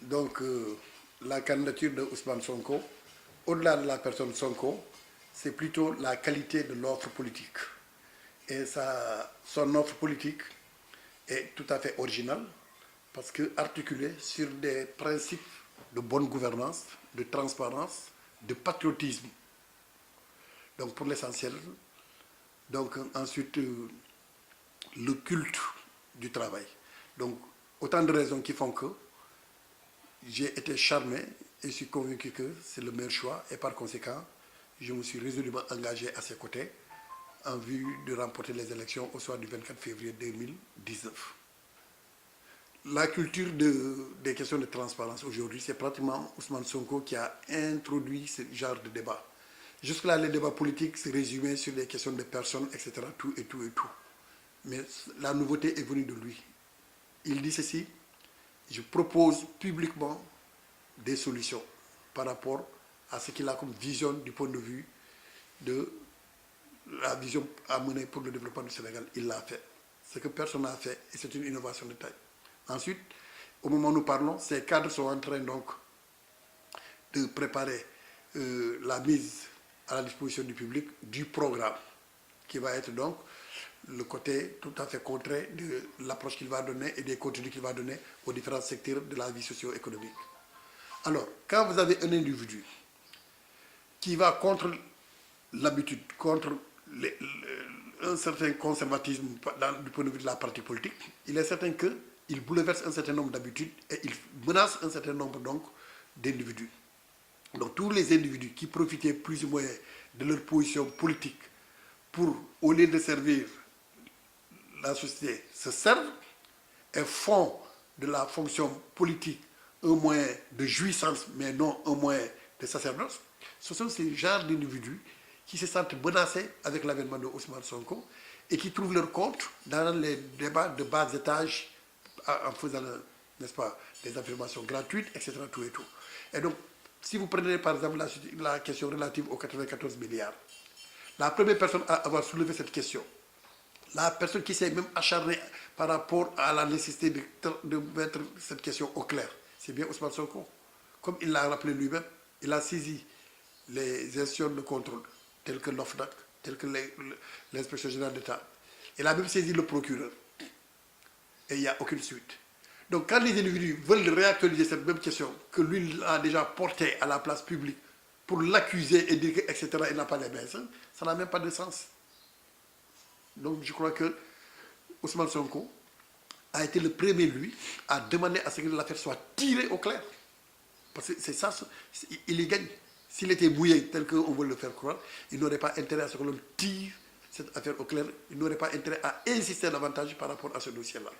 Donc, la candidature de Ousmane Sonko, au-delà de la personne Sonko, c'est plutôt la qualité de l'offre politique. Et son offre politique est tout à fait originale parce que articulée sur des principes de bonne gouvernance, de transparence, de patriotisme. Donc, pour l'essentiel. Donc, ensuite, le culte du travail. Donc, autant de raisons qui font que j'ai été charmé et suis convaincu que c'est le meilleur choix. Et par conséquent, je me suis résolument engagé à ses côtés en vue de remporter les élections au soir du 24 février 2019. La culture des questions de transparence aujourd'hui, c'est pratiquement Ousmane Sonko qui a introduit ce genre de débat. Jusque-là, les débats politiques se résumaient sur des questions de personnes, etc., tout et tout et tout. Mais la nouveauté est venue de lui. Il dit ceci: je propose publiquement des solutions par rapport à ce qu'il a comme vision du point de vue de la vision à mener pour le développement du Sénégal. Il l'a fait. Ce que personne n'a fait, et c'est une innovation de taille. Ensuite, au moment où nous parlons, ces cadres sont en train donc de préparer la mise à la disposition du public du programme, qui va être donc le côté tout à fait contraire de l'approche qu'il va donner et des contenus qu'il va donner aux différents secteurs de la vie socio-économique. Alors, quand vous avez un individu qui va contre l'habitude, contre un certain conservatisme du point de vue de la pratique politique, il est certain qu'il bouleverse un certain nombre d'habitudes et il menace un certain nombre donc d'individus. Donc tous les individus qui profitaient plus ou moins de leur position politique pour, au lieu de servir la société, se servent et font de la fonction politique un moyen de jouissance, mais non un moyen de sacerdoce. Ce sont ces genres d'individus qui se sentent menacés avec l'avènement de Ousmane Sonko et qui trouvent leur compte dans les débats de bas étage en faisant, n'est-ce pas, des affirmations gratuites, etc. Tout et tout. Et donc, si vous prenez par exemple la question relative aux 94 milliards, la première personne à avoir soulevé cette question, la personne qui s'est même acharnée par rapport à la nécessité de mettre cette question au clair, c'est bien Ousmane Sonko. Comme il l'a rappelé lui-même, il a saisi les institutions de contrôle, telles que l'OFNAC, telles que l'inspection générale d'État. Il a même saisi le procureur. Et il n'y a aucune suite. Donc quand les individus veulent réactualiser cette même question que lui a déjà portée à la place publique pour l'accuser et dire que, etc., il n'a pas les mains, ça n'a même pas de sens. Donc je crois que Ousmane Sonko a été le premier, lui, à demander à ce que l'affaire soit tirée au clair. Parce que c'est ça, il y gagne. S'il était mouillé tel qu'on veut le faire croire, il n'aurait pas intérêt à ce que l'on tire cette affaire au clair, il n'aurait pas intérêt à insister davantage par rapport à ce dossier-là.